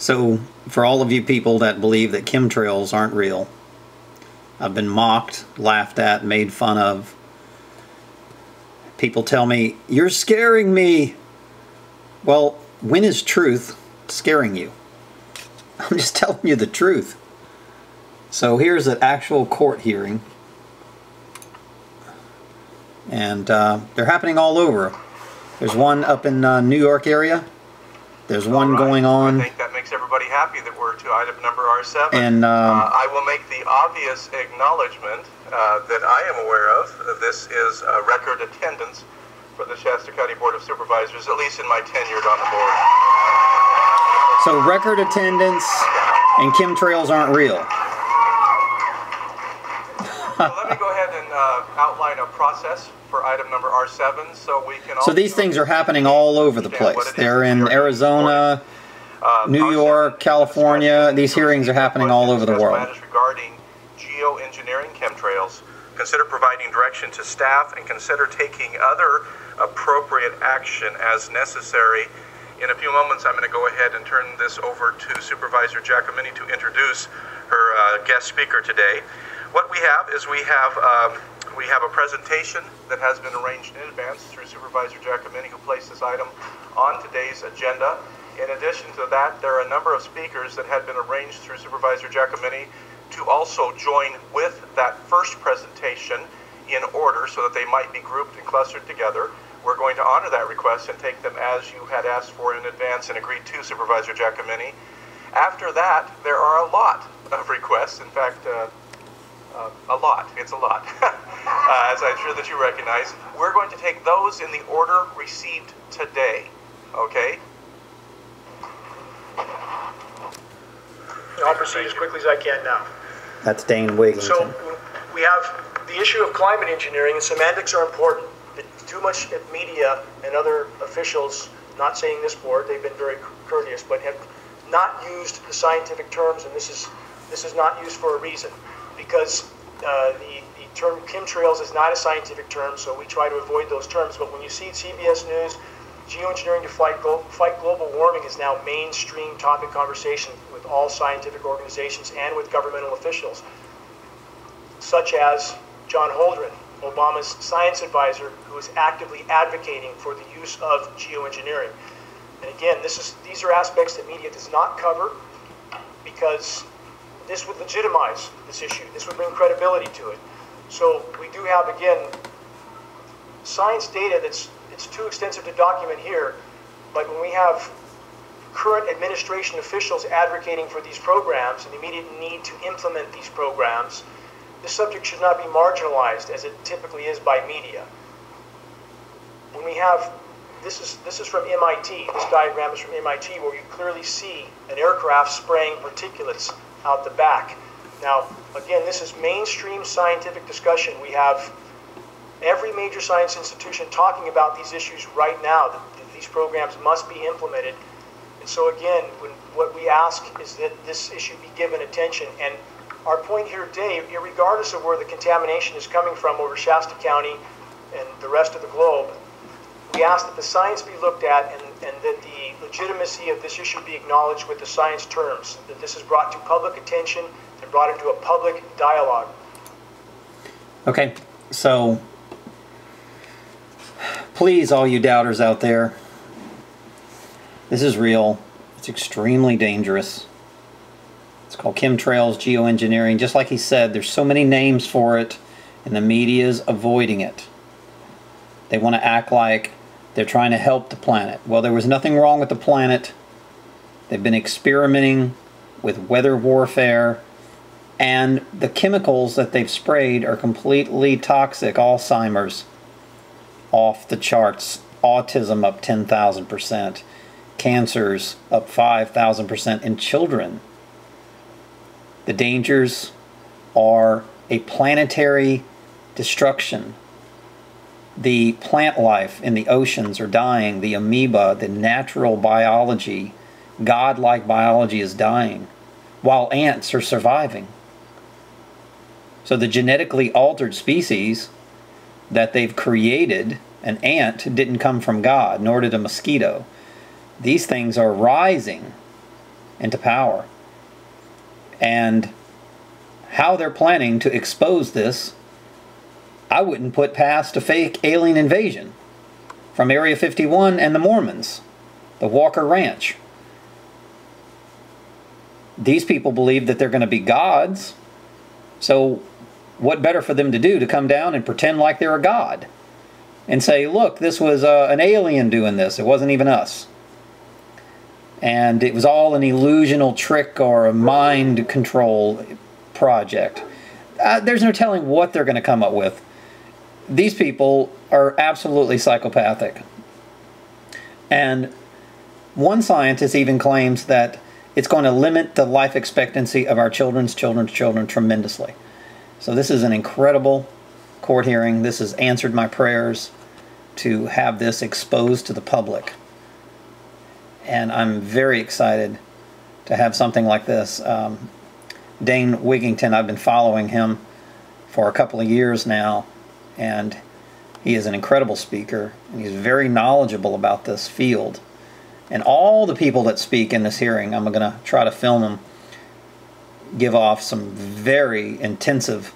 So, for all of you people that believe that chemtrails aren't real, I've been mocked, laughed at, made fun of. People tell me, "You're scaring me." Well, when is truth scaring you? I'm just telling you the truth. So here's an actual court hearing. And they're happening all over. There's one up in New York area. There's one going on. I think that makes everybody happy that we're to item number R7. And I will make the obvious acknowledgement that I am aware of. This is record attendance for the Shasta County Board of Supervisors, at least in my tenure on the board. So record attendance and chemtrails aren't real. So let me go ahead and outline a process for item number R7 so we can... So these things are happening all over the place. They're in Arizona, New York, California. These hearings are happening all over the world. Matters regarding geoengineering chemtrails, consider providing direction to staff, and consider taking other appropriate action as necessary. In a few moments, I'm going to go ahead and turn this over to Supervisor Giacomini to introduce her guest speaker today. What we have is we have a presentation that has been arranged in advance through Supervisor Giacomini, who placed this item on today's agenda. In addition to that, there are a number of speakers that had been arranged through Supervisor Giacomini to also join with that first presentation in order so that they might be grouped and clustered together. We're going to honor that request and take them as you had asked for in advance and agreed to, Supervisor Giacomini. After that, there are a lot of requests. In fact, a lot. It's a lot, as I'm sure that you recognize. We're going to take those in the order received today, okay? I'll proceed as quickly as I can now. That's Dane Wigington. So we have the issue of climate engineering, and semantics are important. Too much media and other officials, not saying this board, they've been very courteous, but have not used the scientific terms, and this is not used for a reason. Because the term chemtrails is not a scientific term, so we try to avoid those terms. But when you see CBS News, geoengineering to fight global warming is now mainstream topic conversation with all scientific organizations and with governmental officials, such as John Holdren, Obama's science advisor, who is actively advocating for the use of geoengineering. And again, these are aspects that media does not cover, because this would legitimize this issue. This would bring credibility to it. So we do have, again, science data it's too extensive to document here, but when we have current administration officials advocating for these programs and the immediate need to implement these programs, this subject should not be marginalized as it typically is by media. When we have, this is from MIT, this diagram is from MIT, where you clearly see an aircraft spraying particulates out the back. Now, again, this is mainstream scientific discussion. We have every major science institution talking about these issues right now, that these programs must be implemented. And so again, what we ask is that this issue be given attention. And our point here today, regardless of where the contamination is coming from over Shasta County and the rest of the globe, we ask that the science be looked at and that the legitimacy of this issue be acknowledged with the science terms, that this is brought to public attention and brought into a public dialogue. Okay, so please, all you doubters out there, this is real. It's extremely dangerous. It's called chemtrails, geoengineering. Just like he said, there's so many names for it, and the media's avoiding it. They want to act like they're trying to help the planet. Well, there was nothing wrong with the planet. They've been experimenting with weather warfare, and the chemicals that they've sprayed are completely toxic. Alzheimer's off the charts, autism up 10,000%, cancers up 5,000% in children. The dangers are a planetary destruction. The plant life in the oceans are dying. The amoeba, the natural biology, godlike biology is dying, while ants are surviving. So the genetically altered species that they've created, an ant didn't come from God, nor did a mosquito. These things are rising into power. And how they're planning to expose this, I wouldn't put past a fake alien invasion from Area 51 and the Mormons, the Walker Ranch. These people believe that they're going to be gods, so what better for them to do to come down and pretend like they're a god and say, look, this was an alien doing this, it wasn't even us. And it was all an illusional trick or a mind control project. There's no telling what they're going to come up with. These people are absolutely psychopathic. And one scientist even claims that it's going to limit the life expectancy of our children's children tremendously. So this is an incredible court hearing. This has answered my prayers to have this exposed to the public. And I'm very excited to have something like this. Dane Wigington, I've been following him for a couple of years now, and he is an incredible speaker, and he's very knowledgeable about this field. And all the people that speak in this hearing, I'm going to try to film them, give off some very intensive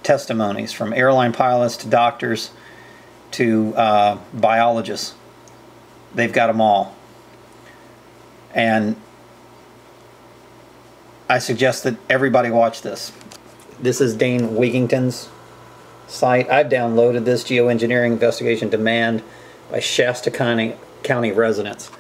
testimonies, from airline pilots to doctors to biologists. They've got them all. And I suggest that everybody watch this. This is Dane Wigington's site. I've downloaded this, Geoengineering Investigation Demand by Shasta County Residents.